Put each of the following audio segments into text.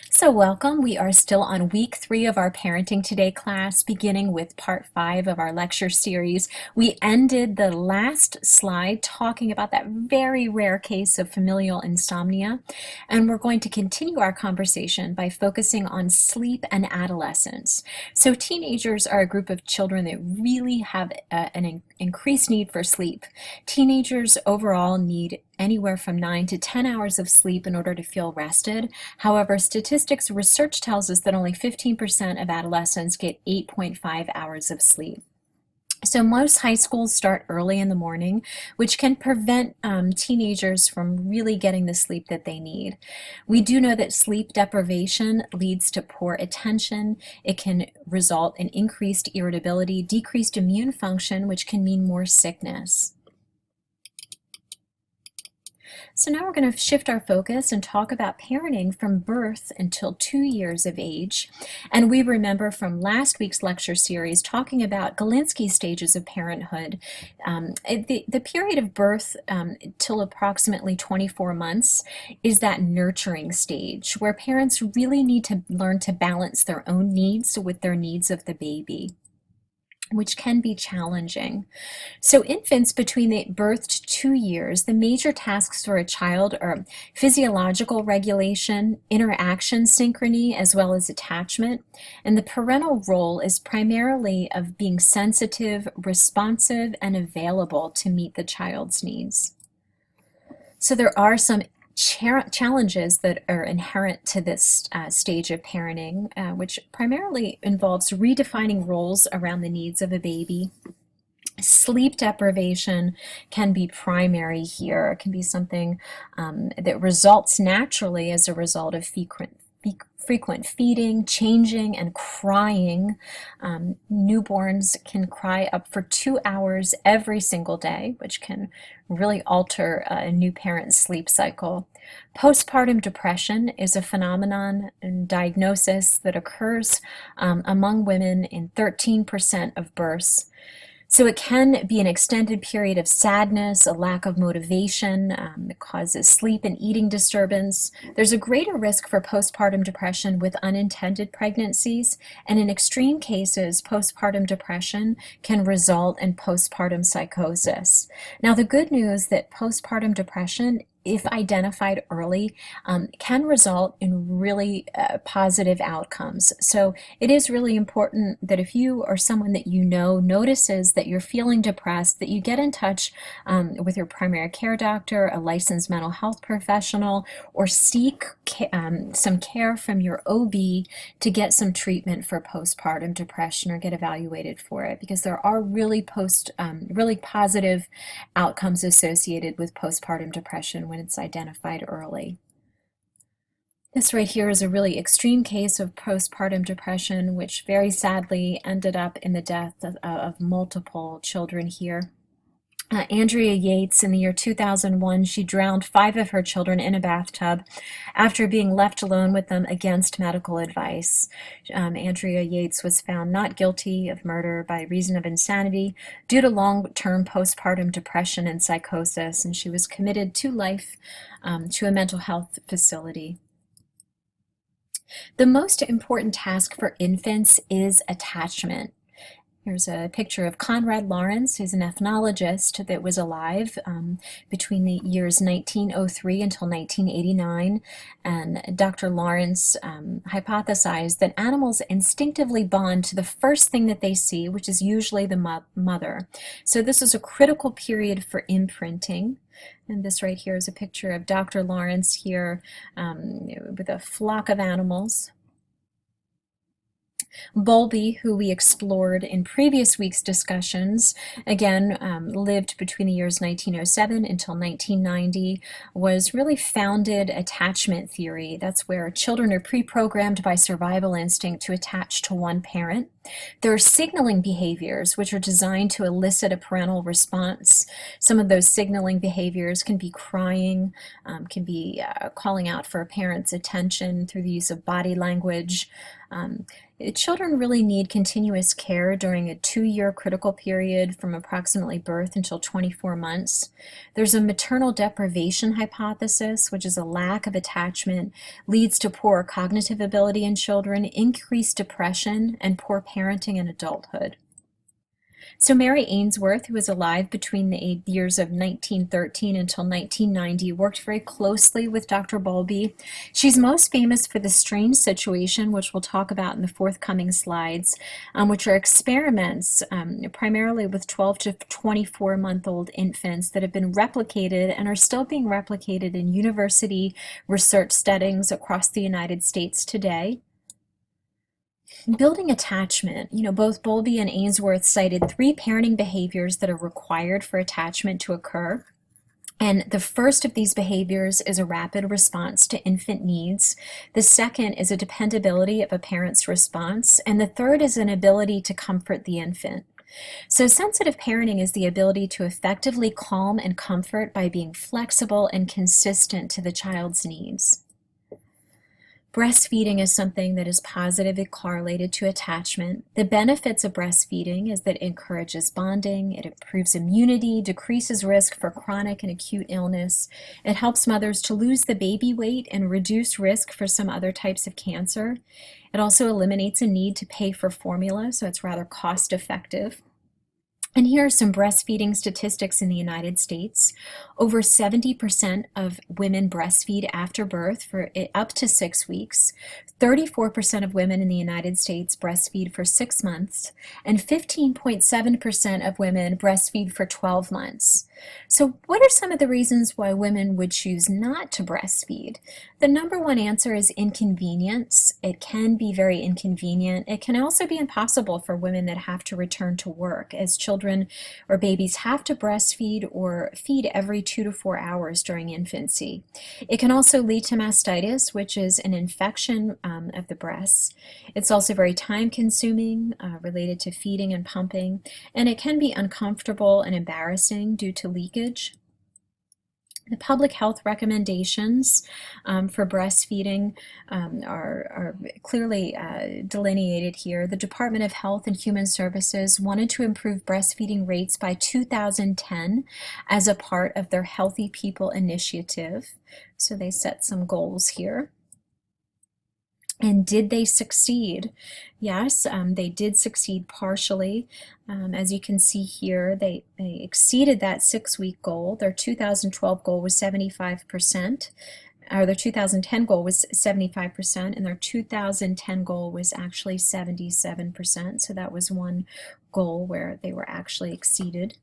So welcome. We are still on week 3 of our Parenting Today class, beginning with part 5 of our lecture series. We ended the last slide talking about that very rare case of familial insomnia, and we're going to continue our conversation by focusing on sleep and adolescence. So teenagers are a group of children that really have an increased need for sleep. Teenagers overall need anywhere from 9 to 10 hours of sleep in order to feel rested. However, statistics research tells us that only 15% of adolescents get 8.5 hours of sleep. So most high schools start early in the morning, which can prevent teenagers from really getting the sleep that they need. We do know that sleep deprivation leads to poor attention. It can result in increased irritability, decreased immune function, which can mean more sickness. So now we're going to shift our focus and talk about parenting from birth until 2 years of age. And we remember from last week's lecture series talking about Galinsky's stages of parenthood. The period of birth till approximately 24 months is that nurturing stage where parents really need to learn to balance their own needs with their needs of the baby, which can be challenging. So infants between the birth to 2 years, the major tasks for a child are physiological regulation, interaction synchrony, as well as attachment. And the parental role is primarily of being sensitive, responsive, and available to meet the child's needs. So there are some challenges that are inherent to this stage of parenting, which primarily involves redefining roles around the needs of a baby. Sleep deprivation can be primary here. It can be something that results naturally as a result of frequent feeding, changing, and crying. Newborns can cry up for 2 hours every single day, which can really alter a new parent's sleep cycle. Postpartum depression is a phenomenon and diagnosis that occurs among women in 13% of births. So it can be an extended period of sadness, a lack of motivation. It causes sleep and eating disturbance. There's a greater risk for postpartum depression with unintended pregnancies, and in extreme cases, postpartum depression can result in postpartum psychosis. Now, the good news that postpartum depression, if identified early, can result in really positive outcomes. So it is really important that if you or someone that you know notices that you're feeling depressed, that you get in touch with your primary care doctor, a licensed mental health professional, or seek some care from your OB to get some treatment for postpartum depression or get evaluated for it, because there are really positive outcomes associated with postpartum depression when it's identified early. This right here is a really extreme case of postpartum depression, which very sadly ended up in the death of multiple children here. Andrea Yates, in the year 2001, she drowned 5 of her children in a bathtub after being left alone with them against medical advice. Andrea Yates was found not guilty of murder by reason of insanity due to long-term postpartum depression and psychosis, and she was committed to life to a mental health facility. The most important task for infants is attachment. Here's a picture of Conrad Lawrence, who's an ethnologist that was alive between the years 1903 until 1989. And Dr. Lawrence hypothesized that animals instinctively bond to the first thing that they see, which is usually the mother. So this is a critical period for imprinting. And this right here is a picture of Dr. Lawrence here with a flock of animals. Bowlby, who we explored in previous week's discussions, again lived between the years 1907 until 1990, was really founded attachment theory. That's where children are pre-programmed by survival instinct to attach to one parent. There are signaling behaviors which are designed to elicit a parental response. Some of those signaling behaviors can be crying, can be calling out for a parent's attention through the use of body language. Children really need continuous care during a 2-year critical period from approximately birth until 24 months. There's a maternal deprivation hypothesis, which is a lack of attachment, leads to poor cognitive ability in children, increased depression, and poor parenting in adulthood. So Mary Ainsworth, who was alive between the years of 1913 until 1990, worked very closely with Dr. Bowlby. She's most famous for the strange situation, which we'll talk about in the forthcoming slides, which are experiments primarily with 12 to 24-month-old infants that have been replicated and are still being replicated in university research settings across the United States today. Building attachment, both Bowlby and Ainsworth cited 3 parenting behaviors that are required for attachment to occur. And the first of these behaviors is a rapid response to infant needs. The second is a dependability of a parent's response. And the third is an ability to comfort the infant. So sensitive parenting is the ability to effectively calm and comfort by being flexible and consistent to the child's needs. Breastfeeding is something that is positively correlated to attachment. The benefits of breastfeeding is that it encourages bonding, it improves immunity, decreases risk for chronic and acute illness. It helps mothers to lose the baby weight and reduce risk for some other types of cancer. It also eliminates a need to pay for formula, so it's rather cost effective. And here are some breastfeeding statistics in the United States. Over 70% of women breastfeed after birth for up to 6 weeks. 34% of women in the United States breastfeed for 6 months, and 15.7% of women breastfeed for 12 months. So what are some of the reasons why women would choose not to breastfeed? The number one answer is inconvenience. It can be very inconvenient. It can also be impossible for women that have to return to work, as children or babies have to breastfeed or feed every 2 to 4 hours during infancy. It can also lead to mastitis, which is an infection of the breasts. It's also very time-consuming, related to feeding and pumping, and it can be uncomfortable and embarrassing due to leakage. The public health recommendations for breastfeeding are clearly delineated here. The Department of Health and Human Services wanted to improve breastfeeding rates by 2010 as a part of their Healthy People initiative. So they set some goals here. And did they succeed? Yes, they did succeed partially. As you can see here, they exceeded that 6-week goal. Their 2012 goal was 75%, or their 2010 goal was 75%, and their 2010 goal was actually 77%. So that was one goal where they were actually exceeded.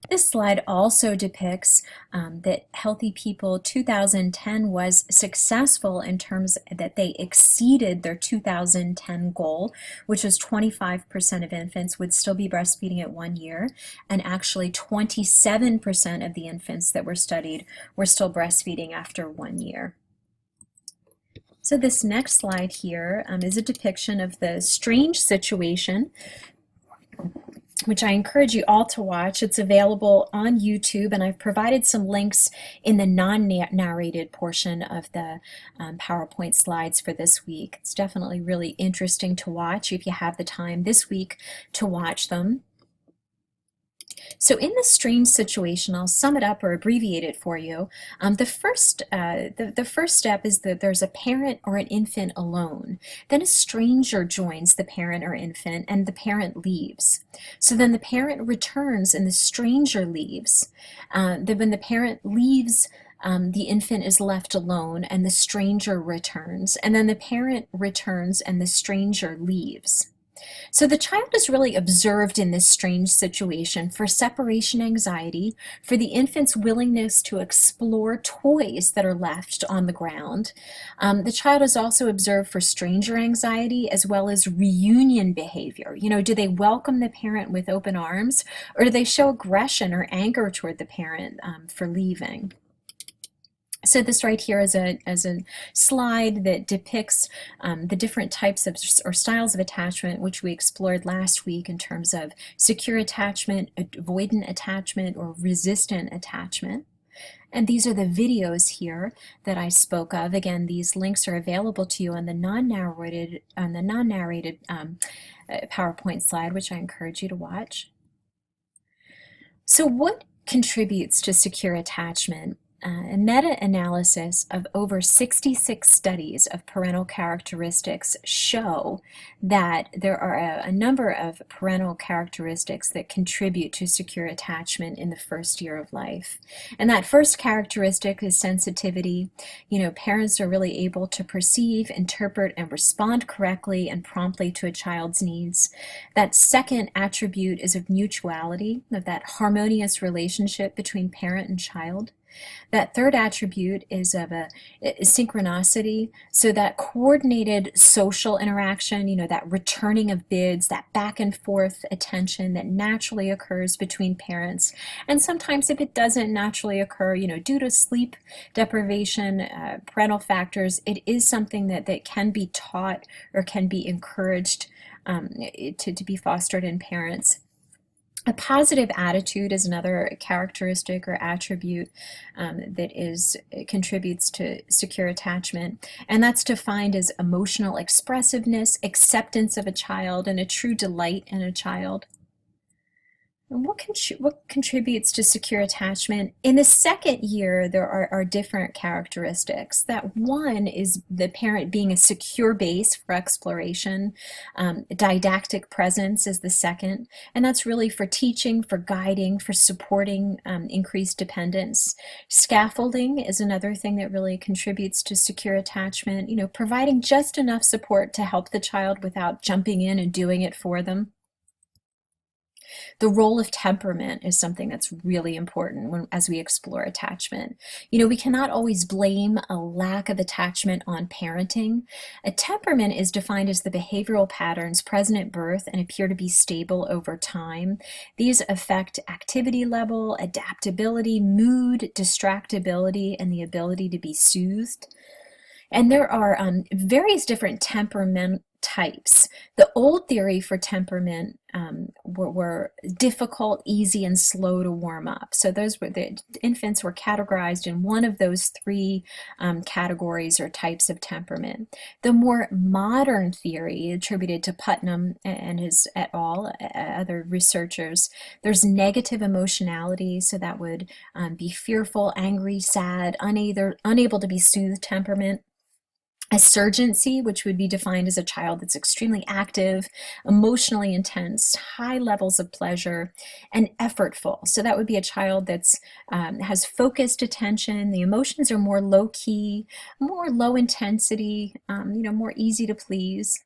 This slide also depicts that Healthy People 2010 was successful in terms that they exceeded their 2010 goal, which was 25% of infants would still be breastfeeding at 1 year, and actually 27% of the infants that were studied were still breastfeeding after 1 year. So this next slide here is a depiction of the strange situation, which I encourage you all to watch. It's available on YouTube, and I've provided some links in the non-narrated portion of the PowerPoint slides for this week. It's definitely really interesting to watch if you have the time this week to watch them. So in this strange situation, I'll sum it up or abbreviate it for you. The first step is that there's a parent or an infant alone. Then a stranger joins the parent or infant, and the parent leaves. So then the parent returns and the stranger leaves. Then when the parent leaves, the infant is left alone and the stranger returns. And then the parent returns and the stranger leaves. So the child is really observed in this strange situation for separation anxiety, for the infant's willingness to explore toys that are left on the ground. The child is also observed for stranger anxiety as well as reunion behavior. Do they welcome the parent with open arms, or do they show aggression or anger toward the parent for leaving? So this right here is a slide that depicts the different types of or styles of attachment which we explored last week in terms of secure attachment, avoidant attachment, or resistant attachment. And these are the videos here that I spoke of. Again, these links are available to you on the non-narrated PowerPoint slide, which I encourage you to watch. So what contributes to secure attachment? A meta-analysis of over 66 studies of parental characteristics show that there are a number of parental characteristics that contribute to secure attachment in the first year of life. And that first characteristic is sensitivity. Parents are really able to perceive, interpret, and respond correctly and promptly to a child's needs. That second attribute is of mutuality, of that harmonious relationship between parent and child. That third attribute is of a synchronicity, so that coordinated social interaction, that returning of bids, that back and forth attention that naturally occurs between parents. And sometimes if it doesn't naturally occur, due to sleep deprivation, parental factors, it is something that can be taught or can be encouraged to be fostered in parents. A positive attitude is another characteristic or attribute that contributes to secure attachment, and that's defined as emotional expressiveness, acceptance of a child, and a true delight in a child. And what contributes to secure attachment? In the second year, there are different characteristics. That one is the parent being a secure base for exploration. Didactic presence is the second, and that's really for teaching, for guiding, for supporting increased dependence. Scaffolding is another thing that really contributes to secure attachment, providing just enough support to help the child without jumping in and doing it for them. The role of temperament is something that's really important as we explore attachment. We cannot always blame a lack of attachment on parenting. A temperament is defined as the behavioral patterns present at birth and appear to be stable over time. These affect activity level, adaptability, mood, distractibility, and the ability to be soothed. And there are various different temperament types. The old theory for temperament were difficult, easy, and slow to warm up. So the infants were categorized in one of those three categories or types of temperament. The more modern theory attributed to Putnam and his et al., other researchers, there's negative emotionality, so that would be fearful, angry, sad, unable to be soothed temperament. Assurgency, which would be defined as a child that's extremely active, emotionally intense, high levels of pleasure, and effortful. So that would be a child that's has focused attention. The emotions are more low-key, more low intensity, more easy to please.